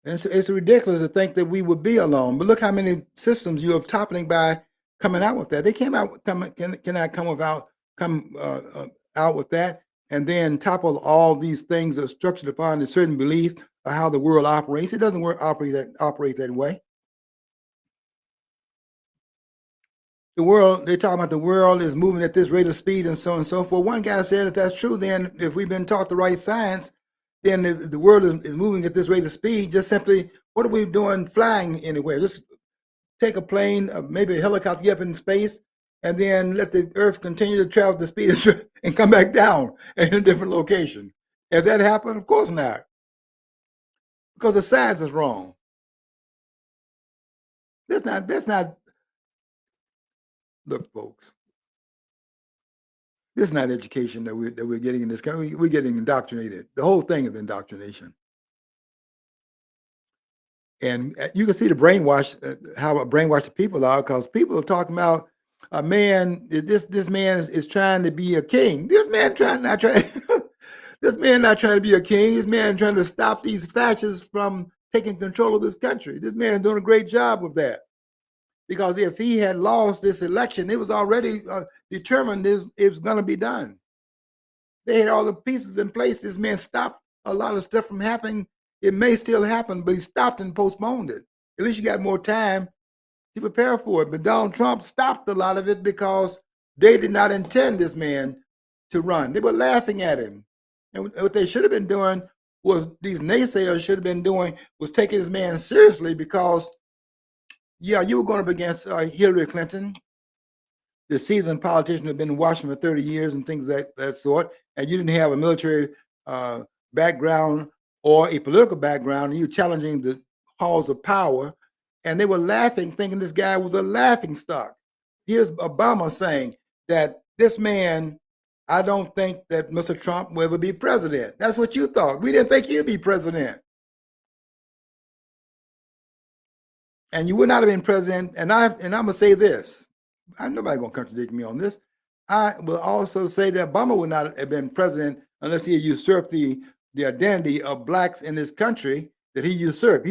And it's ridiculous to think that we would be alone. But look how many systems you're toppling by coming out with that. They cannot come out with that, and then topple all these things that are structured upon a certain belief of how the world operates. It doesn't operate that way. The world, they're talking about the world is moving at this rate of speed and so on and so forth. One guy said, if that's true, then if we've been taught the right science, then the world is moving at this rate of speed. Just simply, what are we doing flying anywhere? Just take a plane, maybe a helicopter, get up in space, and then let the Earth continue to travel at the speed and come back down in a different location. Has that happened? Of course not. Because the science is wrong. That's not, look, folks, this is not education that we're getting in this country. We're getting indoctrinated. The whole thing is indoctrination. And you can see the brainwash, how brainwashed the people are, because people are talking about a man. This man is trying to be a king. This man this man not trying to be a king. This man trying to stop these fascists from taking control of this country. This man is doing a great job with that, because if he had lost this election, it was already determined it was going to be done. They had all the pieces in place. This man stopped a lot of stuff from happening. It may still happen, but he stopped and postponed it. At least you got more time to prepare for it. But Donald Trump stopped a lot of it because they did not intend this man to run. They were laughing at him. And what they should have been doing was, these naysayers should have been doing, was taking this man seriously, because, yeah, you were going up against Hillary Clinton, the seasoned politician who had been in Washington for 30 years and things of that sort, and you didn't have a military background or a political background, and you challenging the halls of power, and they were laughing, thinking this guy was a laughing stock. Here's Obama saying that this man, I don't think that Mr. Trump will ever be president. That's what you thought. We didn't think he'd be president. And you would not have been president. And I'm gonna say this. Nobody gonna contradict me on this. I will also say that Obama would not have been president unless he usurped the identity of blacks in this country that he usurped.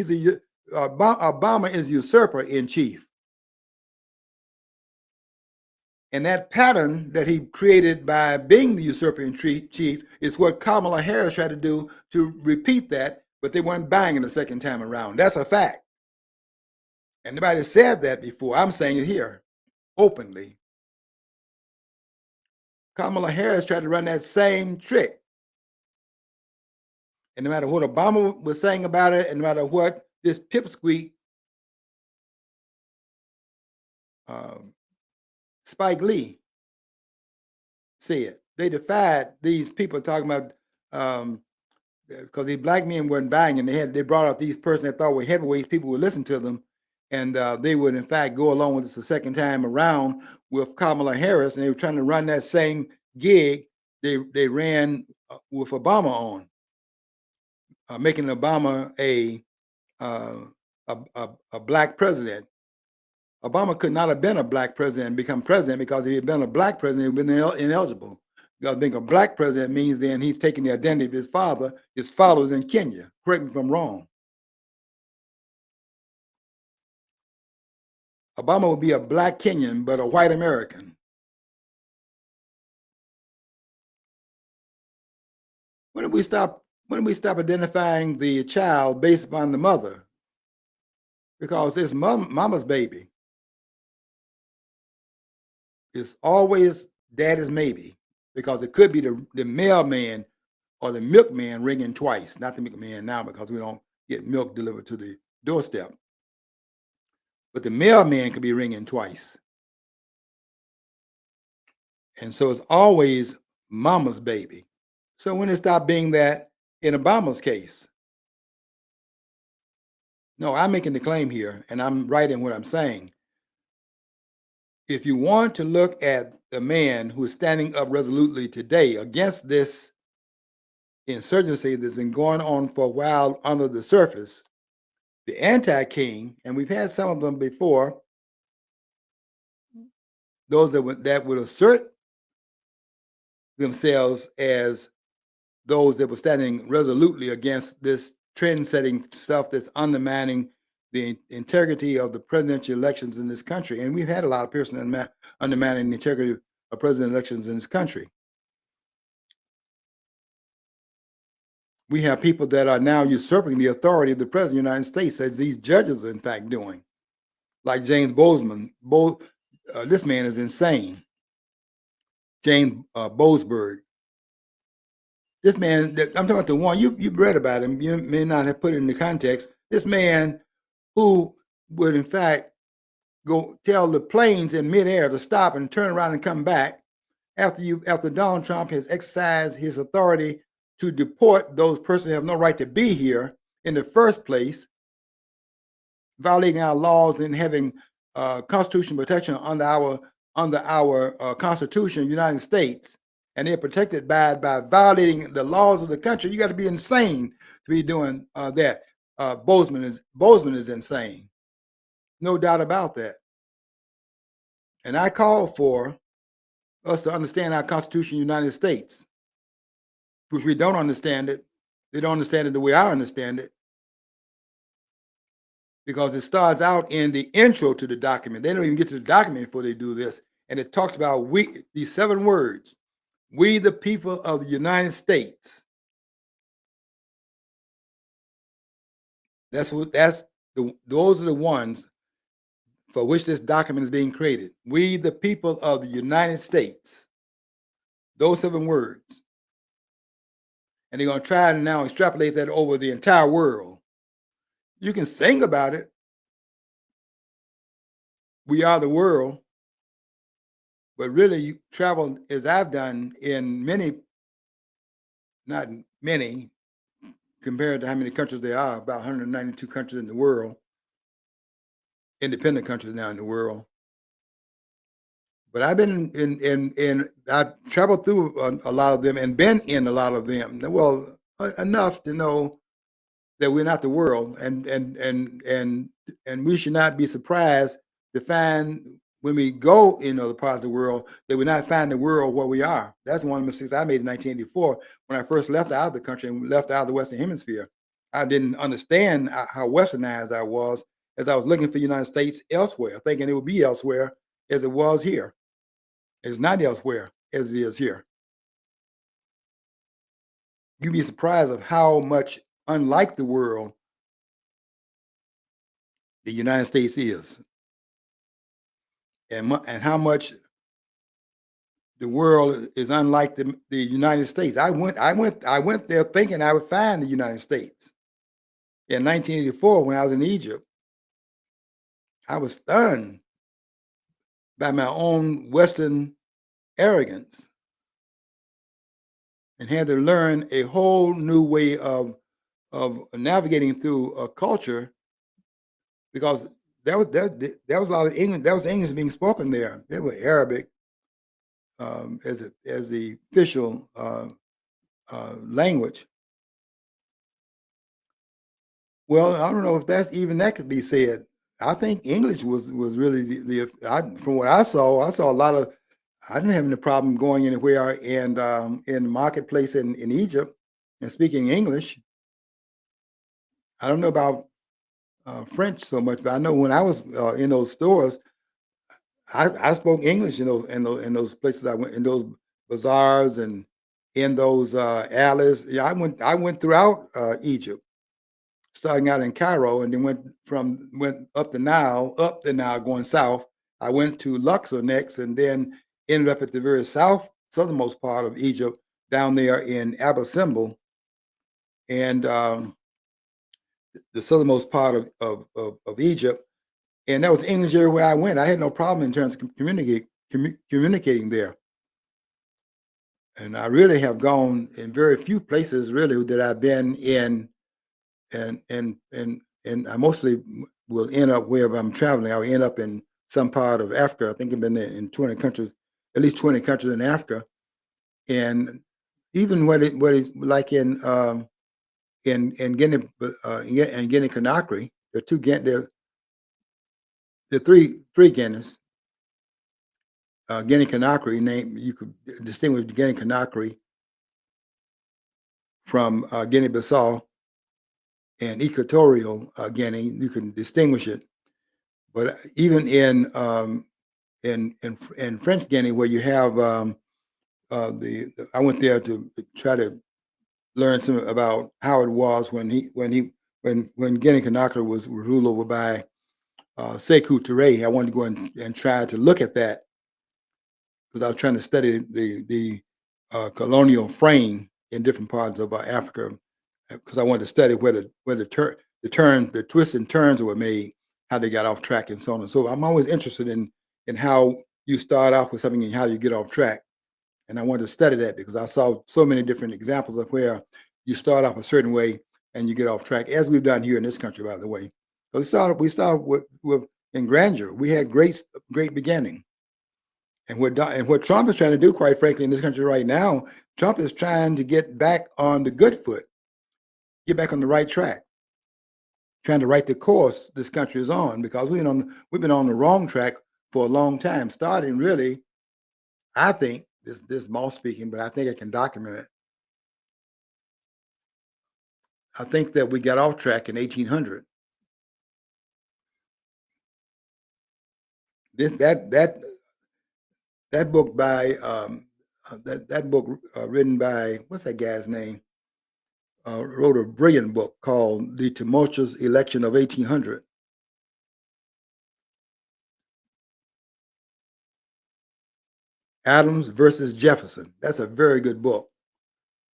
Obama is usurper in chief. And that pattern that he created by being the usurper in chief is what Kamala Harris tried to do, to repeat that, but they weren't buying it the second time around. That's a fact. And nobody said that before. I'm saying it here openly. Kamala Harris tried to run that same trick. And no matter what Obama was saying about it, and no matter what this pipsqueak um, Spike Lee said, they defied these people talking about because these black men weren't buying, and they brought out these persons they thought were heavyweights. People would listen to them, and they would in fact go along with this the second time around with Kamala Harris, and they were trying to run that same gig they ran with Obama on, making Obama a black president. Obama could not have been a black president and become president, because if he had been a black president, he would have been ineligible. Because being a black president means then he's taking the identity of his father, his followers in Kenya. Correct me if I'm wrong. Obama would be a black Kenyan, but a white American. When did we stop? When did we stop identifying the child based upon the mother? Because it's mama's baby. It's always daddy's maybe, because it could be the mailman or the milkman ringing twice. Not the milkman now, because we don't get milk delivered to the doorstep. But the mailman could be ringing twice. And so it's always mama's baby. So when it stopped being that in Obama's case? No, I'm making the claim here, and I'm right in what I'm saying. If you want to look at the man who is standing up resolutely today against this insurgency that's been going on for a while under the surface, the anti-king, and we've had some of them before, those that would assert themselves as those that were standing resolutely against this trend-setting stuff that's undermining the integrity of the presidential elections in this country. And we've had a lot of persons undermining the integrity of presidential elections in this country. We have people that are now usurping the authority of the president of the United States, as these judges are in fact doing, like James Bozeman. This man is insane. James Boasberg. This man, I'm talking about the one, you've read about him, you may not have put it in the context. This man who would in fact go tell the planes in midair to stop and turn around and come back after Donald Trump has exercised his authority to deport those persons who have no right to be here in the first place, violating our laws and having constitutional protection under our Constitution of the United States, and they're protected by violating the laws of the country. You got to be insane to be doing that. Bozeman is insane, no doubt about that. And I call for us to understand our Constitution of the United States, which we don't understand it. They don't understand it the way I understand it, because it starts out in the intro to the document. They don't even get to the document before they do this. And it talks about these 7 words: we the people of the United States. Those are the ones for which this document is being created. We the people of the United States. Those 7 words. And they're going to try to now extrapolate that over the entire world. You can sing about it. We are the world. But really, you travel, as I've done, in many, not many, compared to how many countries there are, about 192 countries in the world, independent countries now in the world. But I've been I've traveled through a lot of them and been in a lot of them. Well, enough to know that we're not the world, and we should not be surprised to find when we go in other parts of the world that we not find the world where we are. That's one of the mistakes I made in 1984 when I first left out of the country and left out of the Western Hemisphere. I didn't understand how westernized I was as I was looking for the United States elsewhere, thinking it would be elsewhere as it was here. It's not elsewhere as it is here. You'd be surprised of how much unlike the world the United States is, and how much the world is unlike the United States. I went there thinking I would find the United States. In 1984, when I was in Egypt, I was stunned by my own Western arrogance and had to learn a whole new way of navigating through a culture because there was a lot of English. There was English being spoken there. There was Arabic as the official language. Well, I don't know if that's even that could be said. I think English was really from what I saw a lot of. I didn't have any problem going anywhere and in the marketplace in Egypt and speaking English. I don't know about French so much, but I know when I was in those stores, I spoke English in those places I went in those bazaars and in those alleys. Yeah, I went throughout Egypt, starting out in Cairo, and then went up the Nile, going south. I went to Luxor next, and then ended up at the very southernmost part of Egypt, down there in Abu Simbel, and the southernmost part of Egypt. And that was English everywhere I went. I had no problem in terms of communicating there. And I really have gone in very few places really that I've been in, and I mostly will end up wherever I'm traveling. I'll end up in some part of Africa. I think I've been in 20 countries, at least 20 countries in Africa, and even what it's like in Guinea and Guinea Conakry. There are three Guineas. Guinea Conakry name you could distinguish Guinea Conakry from Guinea-Bissau and Equatorial Guinea. You can distinguish it, but even in French Guinea, where you have I went there to try to learn some about how it was when Guinea Conakry was ruled over by Sekou Touré. I wanted to go and try to look at that because I was trying to study the colonial frame in different parts of Africa because I wanted to study where the twists and turns were made, how they got off track, and so on and so. I'm always interested in how you start off with something and how you get off track, and I wanted to study that because I saw so many different examples of where you start off a certain way and you get off track, as we've done here in this country, by the way. So we started with in grandeur. We had great beginning. And what Trump is trying to do, quite frankly, in this country right now, Trump is trying to get back on the good foot, get back on the right track, trying to right the course this country is on because we've been on the wrong track for a long time. Starting really, I think this Moss speaking, but I think I can document it. I think that we got off track in 1800. That book by that book written by what's that guy's name? Wrote a brilliant book called "The Tumultuous Election of 1800." Adams versus Jefferson. That's a very good book.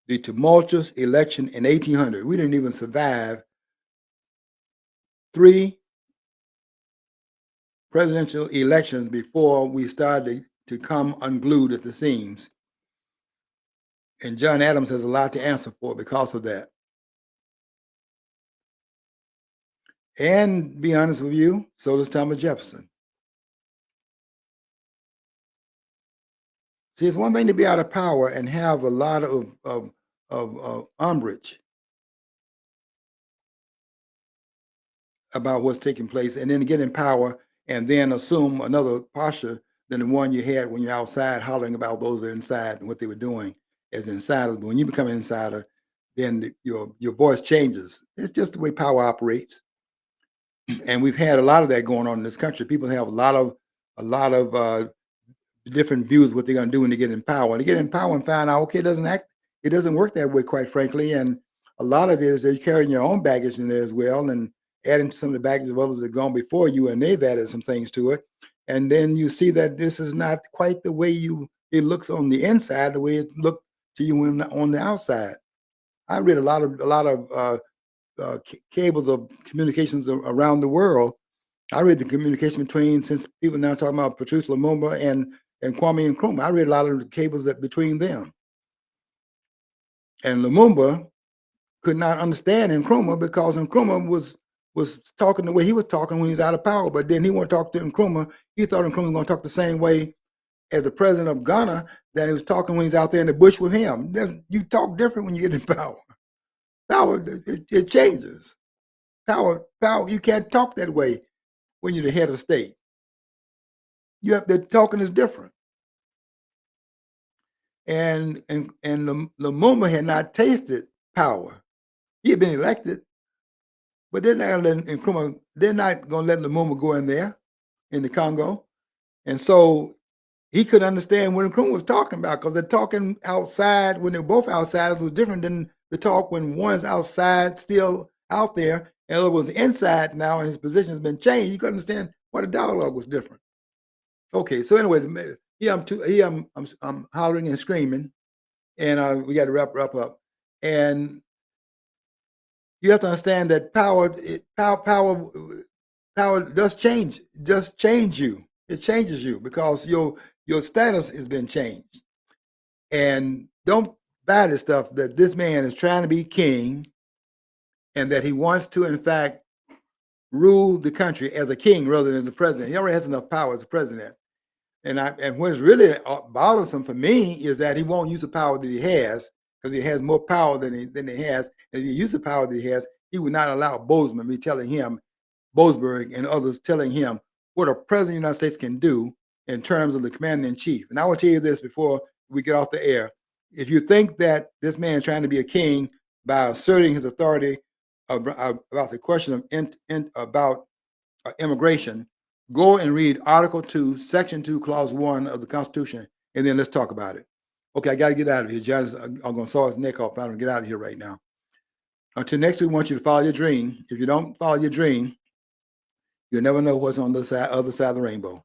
The tumultuous election in 1800. We didn't even survive 3 presidential elections before we started to come unglued at the seams. And John Adams has a lot to answer for because of that. And be honest with you, so does Thomas Jefferson. See, it's one thing to be out of power and have a lot of umbrage about what's taking place, and then get in power and then assume another posture than the one you had when you're outside hollering about those inside and what they were doing as insiders. But when you become an insider, then your voice changes. It's just the way power operates. And we've had a lot of that going on in this country. People have a lot of different views of what they're going to do when they get in power. And they get in power and find out, okay, it doesn't work that way, quite frankly. And a lot of it is they're carrying your own baggage in there as well, and adding to some of the baggage of others that have gone before you, and they've added some things to it. And then you see that this is not quite the way you it looks on the inside the way it looked to you on the outside. I read a lot of cables of communications around the world. I read the communication between, since people now talking about Patrice Lumumba and Kwame Nkrumah. I read a lot of the cables that between them. And Lumumba could not understand Nkrumah because Nkrumah was talking the way he was talking when he was out of power. But then he wanted to talk to Nkrumah. He thought Nkrumah was going to talk the same way as the president of Ghana that he was talking when he's out there in the bush with him. You talk different when you get in power. Power, it changes. Power, you can't talk that way when you're the head of state. The talking is different. And Lumumba had not tasted power. He had been elected, but they're not going to let Lumumba go in there in the Congo. And so he couldn't understand what Nkrumah was talking about, because the talking outside, when they're both outside, was different than the talk when one is outside, still out there, and the other was inside now, and his position has been changed. You couldn't understand why the dialogue was different. Okay, so anyway, I'm hollering and screaming, and we got to wrap up. And you have to understand that power does change you. It changes you because your status has been changed. And don't buy this stuff that this man is trying to be king and that he wants to, in fact, rule the country as a king rather than as a president. He already has enough power as a president. And what is really bothersome for me is that he won't use the power that he has, because he has more power than he has. And if he uses the power that he has, he would not allow Boasberg and others telling him what a president of the United States can do in terms of the commander in chief. And I will tell you this before we get off the air. If you think that this man is trying to be a king by asserting his authority about the question of about immigration, go and read Article 2, Section 2, Clause 1 of the Constitution, and then let's talk about it. Okay, I got to get out of here. John's I'm going to saw his neck off. I'm going to get out of here right now. Until next week, we want you to follow your dream. If you don't follow your dream, you'll never know what's on the other side of the rainbow.